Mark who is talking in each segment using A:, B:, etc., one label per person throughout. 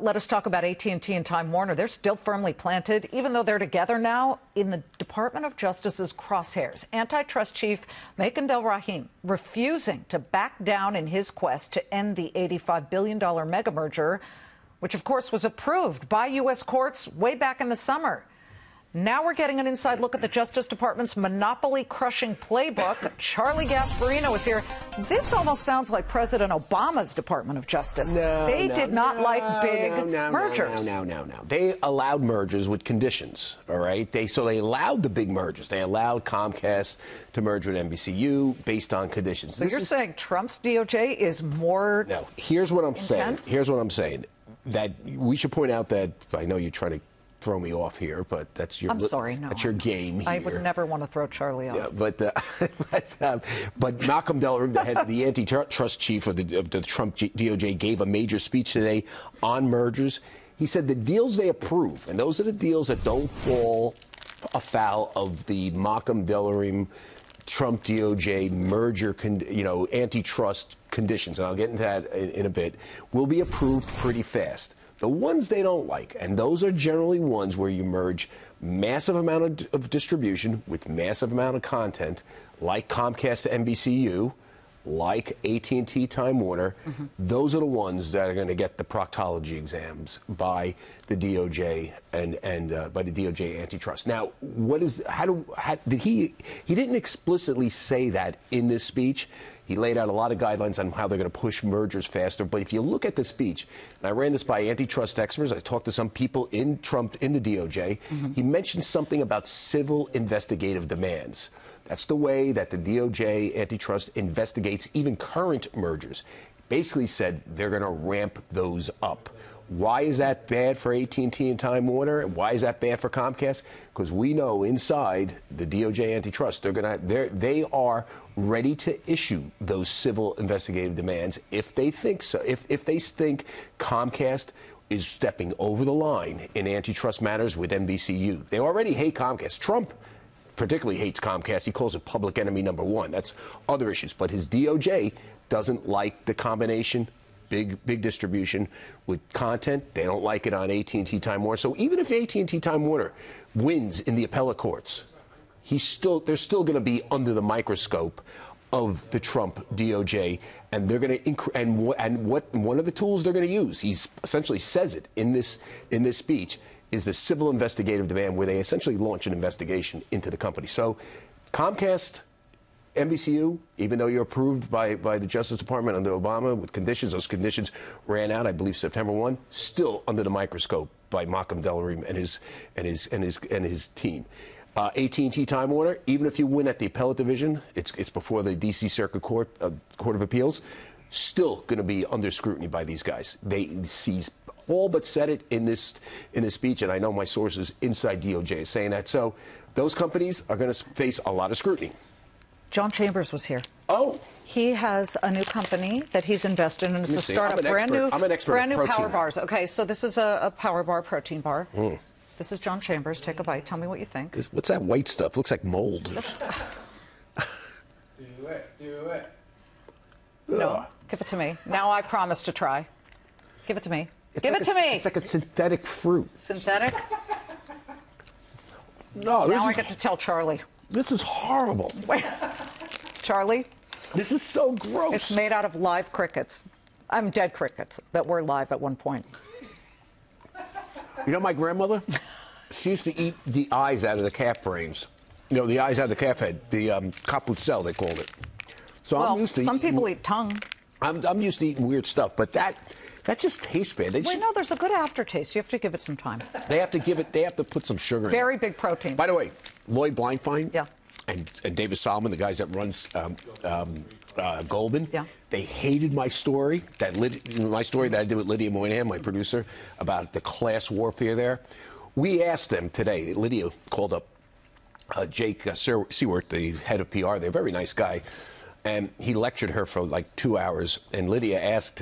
A: Let us talk about AT&T and Time Warner. They're still firmly planted, even though they're together now, in the Department of Justice's crosshairs. Antitrust Chief Makan Delrahim refusing to back down in his quest to end the $85 billion mega merger, which, of course, was approved by U.S. courts way back in the summer. Now we're getting an inside look at the Justice Department's monopoly-crushing playbook. Charlie Gasparino is here. This almost sounds like President Obama's Department of Justice. They did not like big mergers.
B: No. They allowed mergers with conditions, all right? So they allowed the big mergers. They allowed Comcast to merge with NBCU based on conditions.
A: So you're saying Trump's DOJ is more
B: No, here's what I'm
A: intense?
B: saying. Here's what I'm saying. That we should point out that I know you're trying to throw me off here, but that's your.
A: I'm sorry, no.
B: That's your game here.
A: I would never want to throw Charlie off.
B: Yeah, but Makan Delrahim, the antitrust chief of the Trump DOJ, gave a major speech today on mergers. He said the deals they approve, and those are the deals that don't fall afoul of the Makan Delrahim Trump DOJ merger, antitrust conditions, and I'll get into that in a bit, will be approved pretty fast. The ones they don't like, and those are generally ones where you merge massive amount of distribution with massive amount of content, like Comcast to NBCU, like AT&T Time Warner. Those are the ones that are going to get the proctology exams by the DOJ and by the DOJ antitrust. Now, he didn't explicitly say that in this speech. He laid out a lot of guidelines on how they're going to push mergers faster. But if you look at the speech, and I ran this by antitrust experts, I talked to some people in the DOJ, he mentioned something about civil investigative demands. That's the way that the DOJ antitrust investigates even current mergers. Basically said they're going to ramp those up. Why is that bad for AT&T and Time Warner? And why is that bad for Comcast? Because we know inside the DOJ antitrust, they are ready to issue those civil investigative demands if they think so. If they think Comcast is stepping over the line in antitrust matters with NBCU. They already hate Comcast. Trump particularly hates Comcast. He calls it public enemy number one. That's other issues. But his DOJ doesn't like the combination big distribution with content. They don't like it on AT&T Time Warner. So even if AT&T Time Warner wins in the appellate courts, they're still going to be under the microscope of the Trump DOJ, and they're going to one of the tools they're going to use. He essentially says it in this speech is the civil investigative demand, where they essentially launch an investigation into the company. So Comcast, NBCU, even though you're approved by the Justice Department under Obama with conditions, those conditions ran out, I believe, September 1, still under the microscope by Makan Delrahim and his team. AT&T Time Warner, even if you win at the appellate division, it's before the D.C. Circuit Court of Appeals, still going to be under scrutiny by these guys. He's all but said it in this speech, and I know my sources inside DOJ is saying that. So those companies are going to face a lot of scrutiny.
A: John Chambers was here.
B: Oh.
A: He has a new company that he's invested in. It's a startup,
B: I'm an expert
A: brand new
B: protein.
A: power bars. Okay, so this is a power bar, protein bar. This is John Chambers. Take a bite. Tell me what you think.
B: What's that white stuff? Looks like mold.
C: Do it.
A: No, give it to me. Now I promise to try. Give it to me. Give it to me.
B: It's like a synthetic fruit.
A: Synthetic?
B: No,
A: now I get to tell Charlie.
B: This is horrible.
A: Wait. Charlie?
B: This is so gross.
A: It's made out of live crickets. I'm dead crickets that were live at one point.
B: You know my grandmother? She used to eat the eyes out of the calf brains. You know, the eyes out of the calf head. The caput cell, they called it. So
A: well,
B: I'm used to
A: some people eat tongue.
B: I'm used to eating weird stuff, but that just tastes bad.
A: Wait, no, there's a good aftertaste. You have to give it some time.
B: They have to put some sugar in it.
A: Very big protein.
B: By the way, Lloyd Blankfein
A: yeah.
B: and David Solomon, the guys that runs Goldman,
A: yeah.
B: They hated my story, that I did with Lydia Moynihan, my producer, about the class warfare there. We asked them today, Lydia called up Jake Seward, the head of PR. They're a very nice guy. And he lectured her for like 2 hours. And Lydia asked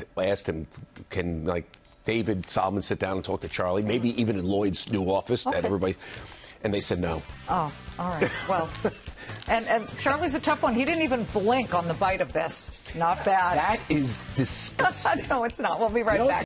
B: him, can David Solomon sit down and talk to Charlie? Maybe even in Lloyd's new office that everybody. And they said no.
A: Oh, all right. Well, and Charlie's a tough one. He didn't even blink on the bite of this. Not bad.
B: That is disgusting.
A: No, it's not. We'll be right back.